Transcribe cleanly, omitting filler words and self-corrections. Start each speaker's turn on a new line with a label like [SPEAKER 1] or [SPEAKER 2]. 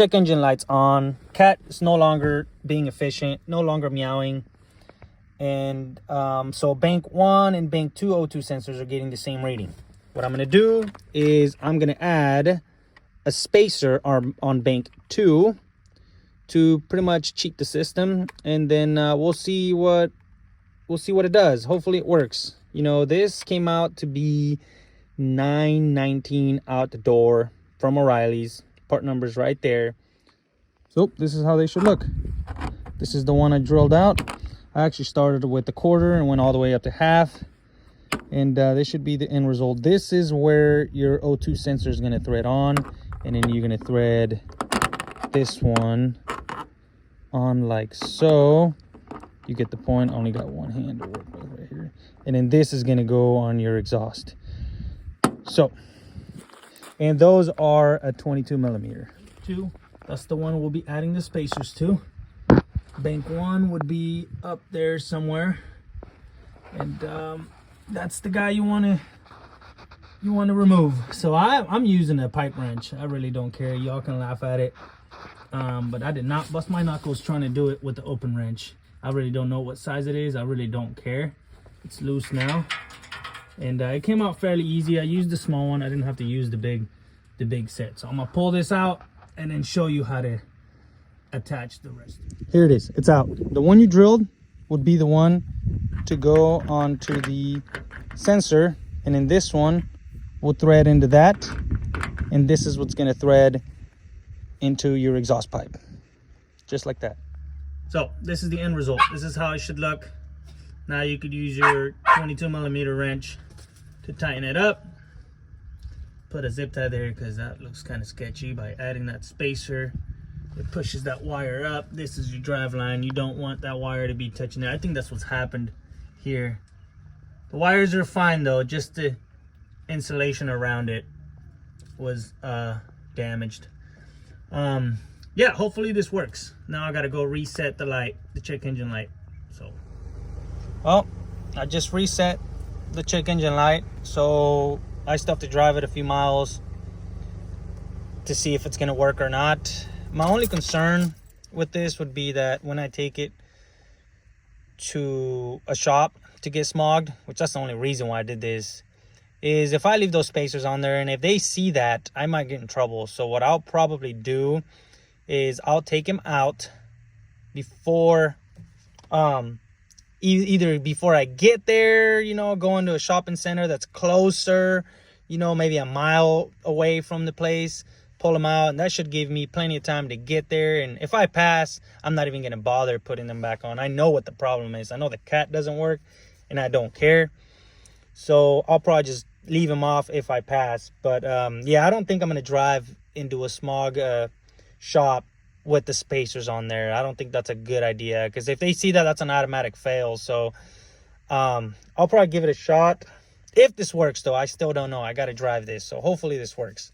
[SPEAKER 1] check engine light's on. Cat is no longer being efficient, no longer meowing. And so bank 1 and bank 2 O2 sensors are getting the same reading. What I'm going to do is I'm going to add a spacer on bank 2 to pretty much cheat the system, and then we'll see what it does. Hopefully it works. You know, this came out to be $9.19 out the door from O'Reilly's. Part numbers right there. So this is how they should look. This is the one I drilled out. I actually started with a quarter and went all the way up to half, and this should be the end result. This is where your O2 sensor is going to thread on, and then you're going to thread this one on like so. You get the point. I only got one hand to work with right here, and then this is going to go on your exhaust. So, and those are a 22 millimeter. That's the one we'll be adding the spacers to. Bank 1 would be up there somewhere, and that's the guy you want to remove. So I'm using a pipe wrench. I really don't care. Y'all can laugh at it, but I did not bust my knuckles trying to do it with the open wrench. I really don't know what size it is. I really don't care. It's loose now, and it came out fairly easy. I used the small one. I didn't have to use the big set. So I'm gonna pull this out and then show you how to attach the rest. Here it is. It's out. The one you drilled would be the one to go onto the sensor, and then this one will thread into that, and this is what's going to thread into your exhaust pipe, just like that. So this is the end result. This is how it should look. Now you could use your 22 millimeter wrench to tighten it up. Put a zip tie there because that looks kind of sketchy. By adding that spacer, it pushes that wire up. This is your drive line. You don't want that wire to be touching it. I think that's what's happened here. The wires are fine though, just the insulation around it was damaged. Yeah, hopefully this works. Now I gotta go reset the light, the check engine light. So, well, I just reset the check engine light, so I still have to drive it a few miles to see if it's gonna work or not. My only concern with this would be that when I take it to a shop to get smogged, which that's the only reason why I did this, is if I leave those spacers on there and if they see that, I might get in trouble. So what I'll probably do is I'll take him out before either before I get there, you know, going to a shopping center that's closer, you know, maybe a mile away from the place, pull them out, and that should give me plenty of time to get there. And if I pass, I'm not even going to bother putting them back on. I know what the problem is. I know the cat doesn't work, and I don't care. So I'll probably just leave them off if I pass. But yeah, I don't think I'm going to drive into a smog shop with the spacers on there. I don't think that's a good idea, because if they see that, that's an automatic fail. So I'll probably give it a shot. If this works though, I still don't know. I got to drive this, so hopefully this works.